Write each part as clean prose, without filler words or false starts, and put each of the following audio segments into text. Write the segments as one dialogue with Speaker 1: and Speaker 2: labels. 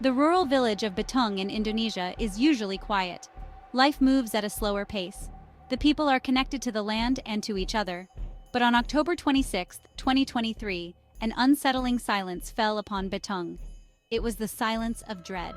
Speaker 1: The rural village of Bitung in Indonesia is usually quiet. Life moves at a slower pace. The people are connected to the land and to each other. But on October 26, 2023, an unsettling silence fell upon Bitung. It was the silence of dread.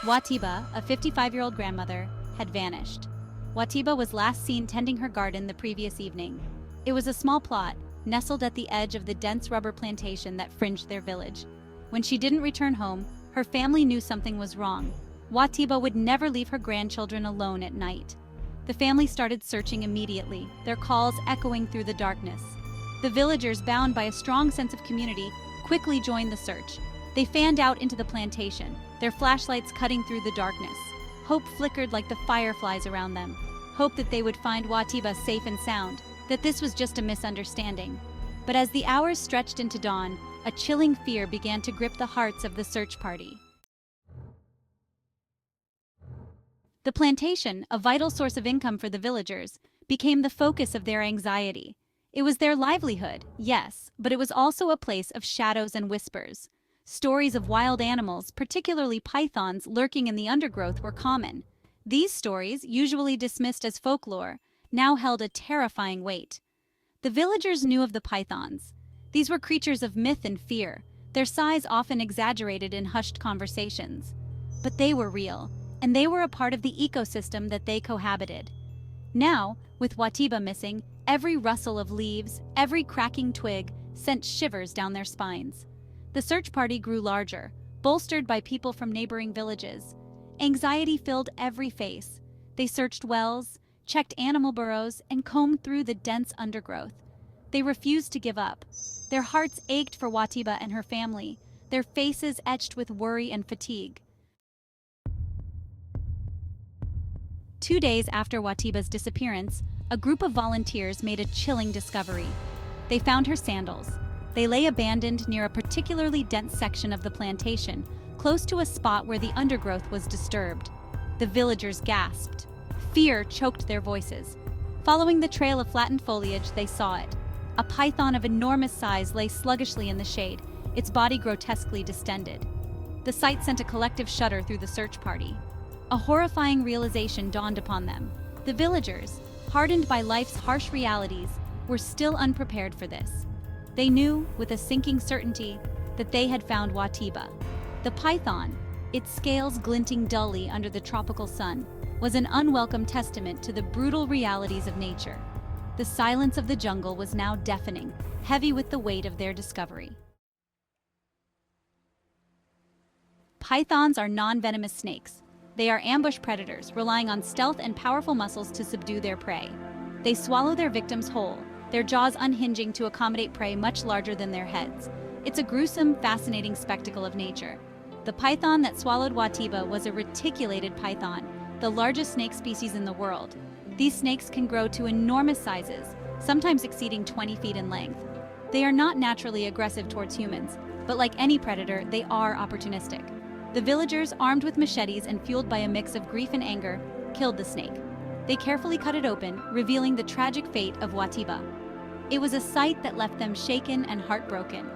Speaker 1: Watia, a 55-year-old grandmother, had vanished. Watia was last seen tending her garden the previous evening. It was a small plot, nestled at the edge of the dense rubber plantation that fringed their village. When she didn't return home, her family knew something was wrong. Watia would never leave her grandchildren alone at night. The family started searching immediately, their calls echoing through the darkness. The villagers, bound by a strong sense of community, quickly joined the search. They fanned out into the plantation, their flashlights cutting through the darkness. Hope flickered like the fireflies around them. Hope that they would find Watia safe and sound, that this was just a misunderstanding. But as the hours stretched into dawn, a chilling fear began to grip the hearts of the search party. The plantation, a vital source of income for the villagers, became the focus of their anxiety. It was their livelihood, yes, but it was also a place of shadows and whispers. Stories of wild animals, particularly pythons lurking in the undergrowth, were common. These stories, usually dismissed as folklore, now held a terrifying weight. The villagers knew of the pythons. These were creatures of myth and fear, their size often exaggerated in hushed conversations. But they were real, and they were a part of the ecosystem that they cohabited. Now, with Watia missing, every rustle of leaves, every cracking twig sent shivers down their spines. The search party grew larger, bolstered by people from neighboring villages. Anxiety filled every face. They searched wells, checked animal burrows, and combed through the dense undergrowth. They refused to give up. Their hearts ached for Watia and her family, their faces etched with worry and fatigue. 2 days after Watia's disappearance, a group of volunteers made a chilling discovery. They found her sandals. They lay abandoned near a particularly dense section of the plantation, close to a spot where the undergrowth was disturbed. The villagers gasped. Fear choked their voices. Following the trail of flattened foliage, they saw it. A python of enormous size lay sluggishly in the shade, its body grotesquely distended. The sight sent a collective shudder through the search party. A horrifying realization dawned upon them. The villagers, hardened by life's harsh realities, were still unprepared for this. They knew, with a sinking certainty, that they had found Watia. The python, its scales glinting dully under the tropical sun, was an unwelcome testament to the brutal realities of nature. The silence of the jungle was now deafening, heavy with the weight of their discovery. Pythons are non-venomous snakes. They are ambush predators, relying on stealth and powerful muscles to subdue their prey. They swallow their victims whole, their jaws unhinging to accommodate prey much larger than their heads. It's a gruesome, fascinating spectacle of nature. The python that swallowed Watia was a reticulated python, the largest snake species in the world. These snakes can grow to enormous sizes, sometimes exceeding 20 feet in length. They are not naturally aggressive towards humans, but like any predator, they are opportunistic. The villagers, armed with machetes and fueled by a mix of grief and anger, killed the snake. They carefully cut it open, revealing the tragic fate of Watia. It was a sight that left them shaken and heartbroken.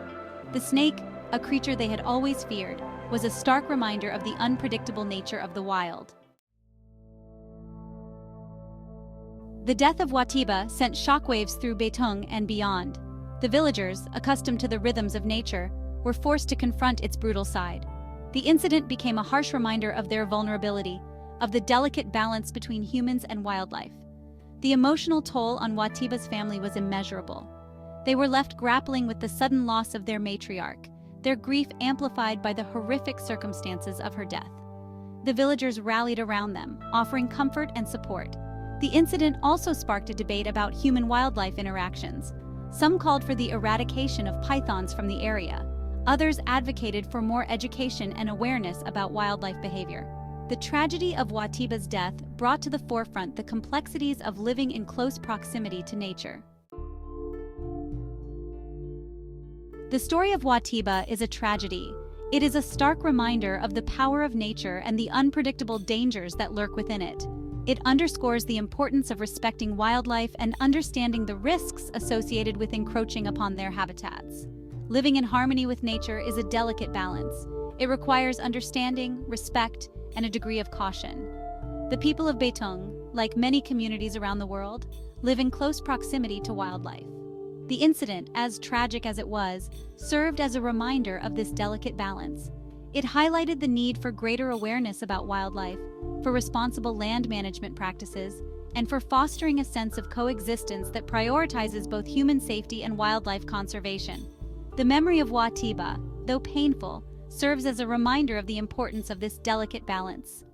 Speaker 1: The snake, a creature they had always feared, was a stark reminder of the unpredictable nature of the wild. The death of Watia sent shockwaves through Bitung and beyond. The villagers, accustomed to the rhythms of nature, were forced to confront its brutal side. The incident became a harsh reminder of their vulnerability, of the delicate balance between humans and wildlife. The emotional toll on Watia's family was immeasurable. They were left grappling with the sudden loss of their matriarch, their grief amplified by the horrific circumstances of her death. The villagers rallied around them, offering comfort and support. The incident also sparked a debate about human-wildlife interactions. Some called for the eradication of pythons from the area. Others advocated for more education and awareness about wildlife behavior. The tragedy of Watia's death brought to the forefront the complexities of living in close proximity to nature. The story of Watia is a tragedy. It is a stark reminder of the power of nature and the unpredictable dangers that lurk within it. It underscores the importance of respecting wildlife and understanding the risks associated with encroaching upon their habitats. Living in harmony with nature is a delicate balance. It requires understanding, respect, and a degree of caution. The people of Beitung, like many communities around the world, live in close proximity to wildlife. The incident, as tragic as it was, served as a reminder of this delicate balance. It highlighted the need for greater awareness about wildlife, for responsible land management practices, and for fostering a sense of coexistence that prioritizes both human safety and wildlife conservation. The memory of Watia, though painful, serves as a reminder of the importance of this delicate balance.